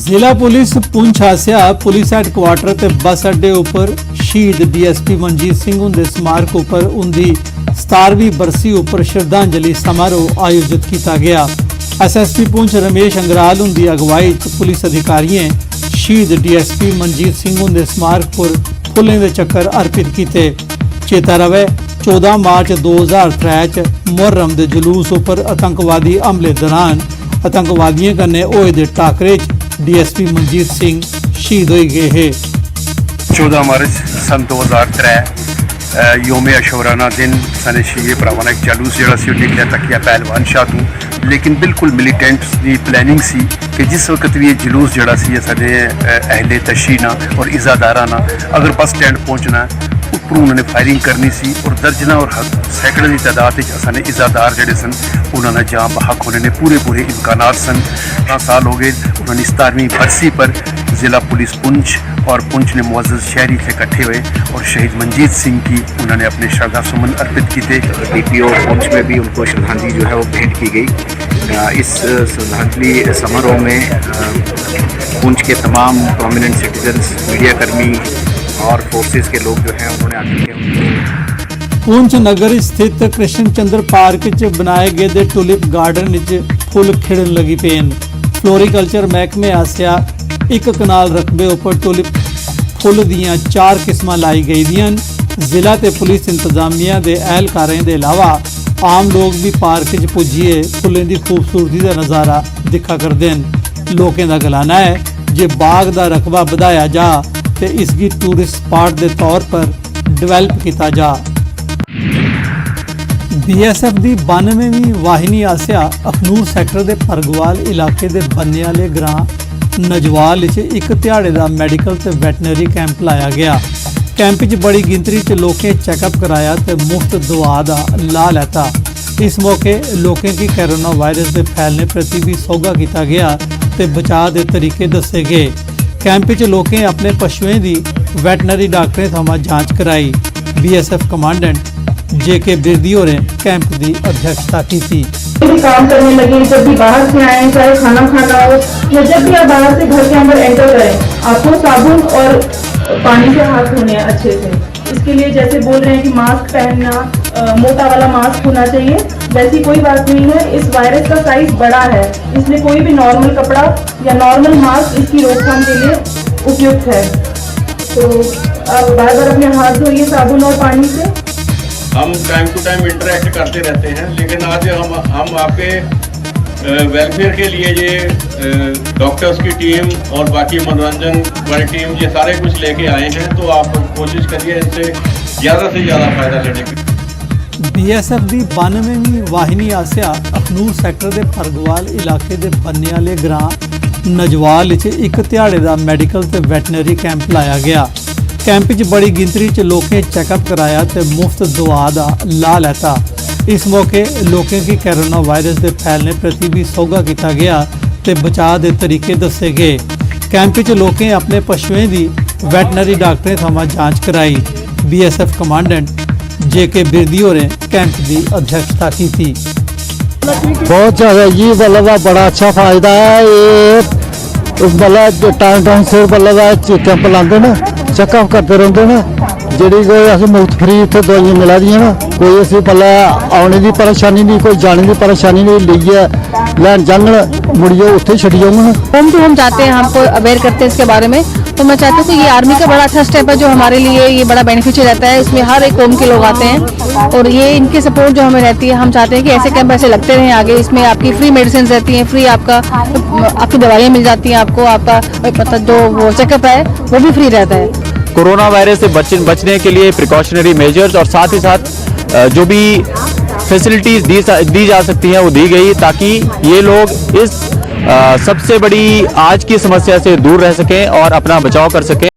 ਜ਼ਿਲ੍ਹਾ ਪੁਲਿਸ ਪੁੰਛ ਆਸਿਆ police headquarter ਤੇ ਬੱਸ ਅੱਡੇ ਉੱਪਰ ਸ਼ਹੀਦ ਡੀਐਸਪੀ ਮਨਜੀਤ ਸਿੰਘ ਹੁੰਦੇ ਸਮਾਰਕ ਉੱਪਰ ਉਹਦੀ 17ਵੀਂ ਬਰਸੀ ਉੱਪਰ ਸ਼ਰਧਾਂਜਲੀ ਸਮਾਰੋਹ ਆਯੋਜਿਤ ਕੀਤਾ ਗਿਆ। ਐਸਐਸਪੀ ਪੁੰਛ ਰਮੇਸ਼ ਅੰਗਰਾਲ ਹੁੰਦੀ ਅਗਵਾਈ ਚ ਪੁਲਿਸ ਅਧਿਕਾਰੀਆਂ ਸ਼ਹੀਦ ਡੀਐਸਪੀ ਮਨਜੀਤ ਸਿੰਘ ਹੁੰਦੇ ਸਮਾਰਕ पर फुलें दे चक्कर अर्पित किए। चेता रवे 14 मार्च 2003 च मुहर्रम दे जुलूस उपर आतंकवादी हमले दौरान आतंकवादियों कन्ने होए दे टाकरे च डीएसपी मनजीत सिंह शहीद हो गए है। 14 मार्च सन 2003 योम अशोराना दिन साने शहीद भरावां दा एक जुलूस जिहड़ा सी निकलिया तकिया पहलवान शाह तों, लेकिन बिल्कुल मिलीटेंट दी प्लैनिंग सी कि जिस वक्त भी ये जुलूस जिहड़ा सी साडे अहले तशीना और इज़ादारा ना अगर बस स्टैंड पहुँचना उपरों उन्होंने फायरिंग करनी सी और दर्जना और सैकड़ों की तादाद साने इज़ादार जिहड़े सन उन्होंने जान बहक होने ने पूरे इम्कानात सन। 15 साल हो गए उन्होंने 17वीं बरसी पर ज़िला पुलिस पुंछ और पुंछ ने मुअज़्ज़ज़ शहरी थे इकट्ठे हुए और शहीद मनजीत सिंह की उन्होंने अपने श्रद्धा सुमन अर्पित किए। डीपीओ पुंछ में भी उनको श्रद्धांजलि जो है वो भेंट की गई। इस श्रद्धांजलि समारोह में पुंछ के तमाम प्रोमिनेंट सिटीजन्स, मीडिया कर्मी और फोर्सेस के लोग जो हैं उन्होंने आकर पुंछ नगर स्थित कृष्ण चंद्र पार्क च बनाए गए दे टुलिप गार्डन च फुल खिड़न लगी पेन। फ्लोरीकल्चर महकमे आसिया एक कनाल रकबे उपर टुलिप फुल दियां 4 किस्मां लाई गई दियां। जिला ते पुलिस इंतजामिया दे एहलकारें दे अलावा आम लोग भी पार्क च पुज्जिए फुल्लें दी खूबसूरती का नज़ारा दिखा करदे न। लोकें दा गलाना है जे बाग दा रकबा बधाया जा ते इसकी टूरिस्ट स्पॉट के तौर पर डिवेलप किया जा। BSF की 92वीं वाहिनी आसिया अखनूर सैक्टर के परगवाल इलाके के बन्ने वाले ग्रां नजवाल एक दिहाड़े का मैडिकल ते वैटनरी कैंप लाया गया। कैंप च बड़ी गिनतरी च लोकें चैकअप कराया ते मुफ्त दवा का ला लैता। इस मौके लोकें की कोरोना वायरस के फैलने प्रति भी सोगा किया गया ते बचाव के तरीके दसे गए। कैंप च लोकें अपने पशुओं की वैटनरी डॉक्टरें थमां जांच कराई। BSF कमांडेंट JK बिरदी होरें कैंप की अध्यक्षता की थी। काम करने लगे, जब भी बाहर से आए, चाहे खाना खाना हो या जब भी आप बाहर से घर के अंदर एंटर करें, आपको साबुन और पानी से हाथ धोने हैं अच्छे से। इसके लिए जैसे बोल रहे हैं कि मास्क पहनना, मोटा वाला मास्क होना चाहिए, वैसी कोई बात नहीं है। इस वायरस का साइज बड़ा है, इसलिए कोई भी नॉर्मल कपड़ा या नॉर्मल मास्क इसकी रोकथाम के लिए उपयुक्त है। तो आप बार बार अपने हाथ धोइए साबुन और पानी से। हम टाइम टू टाइम इंटरेक्ट करते रहते हैं, लेकिन आज हम आपके वेलफेयर के लिए ये डॉक्टर्स की टीम और बाकी मनोरंजन वाली टीम ये सारे कुछ लेके आए हैं। तो आप कोशिश करिए इनसे ज़्यादा से ज़्यादा फ़ायदा लेने की। BSF की 92वीं वाहिनी आसिया अखनूर सैक्टर के परगवाल इलाके के बन्ने वाले ग्रां नजवाल एक दिहाड़े का मैडिकल ते वैटनरी कैंप लाया गया। कैंप च बड़ी गिनतरी च लोकें चैकअप कराया ते मुफ्त दवा का ला लैता। इस मौके लोकें की कोरोना वायरस के फैलने प्रति भी सोगा किया गया ते बचाव के तरीके दसे गए। कैंप च लोकें अपने पशुओं की वैटनरी डॉक्टरें थमां जांच कराई। BSF कमांडेंट JK बिरदी होरें कैंप की अध्यक्षता की थी। बहुत ज़्यादा जी मतलब बड़ा अच्छा फायदा है ये, मतलब टाइम से मतलब कैंप लाते ना, चैकअप करते रहते ना, जी कोई अस मुफ्त फ्री इतने दवाइयां मिला दी ना, कोई अस मतलब आने की परेशानी नहीं, कोई जाने की परेशानी नहीं, लीजिए लैन जांगन मुड़िए उत्थे छड़ी जाऊंगा। होम टू होम जाते हैं, हमको अवेयर करते हैं इसके बारे में। तो मैं चाहती हूँ कि ये आर्मी का बड़ा अच्छा स्टेप है जो हमारे लिए ये बड़ा बेनिफिशियल रहता है। इसमें हर एक कौम के लोग आते हैं और ये इनकी सपोर्ट जो हमें रहती है, हम चाहते हैं कि ऐसे कैंप ऐसे लगते रहें आगे। इसमें आपकी फ्री मेडिसिन रहती हैं, फ्री आपकी दवाइयाँ मिल जाती हैं, आपको आपका मतलब जो वो चेकअप है वो भी फ्री रहता है। कोरोना वायरस से बचने के लिए प्रिकॉशनरी मेजर्स और साथ ही साथ जो भी फैसिलिटीज़ दी जा सकती हैं वो दी गई, ताकि ये लोग इस सबसे बड़ी आज की समस्या से दूर रह सकें और अपना बचाव कर सकें।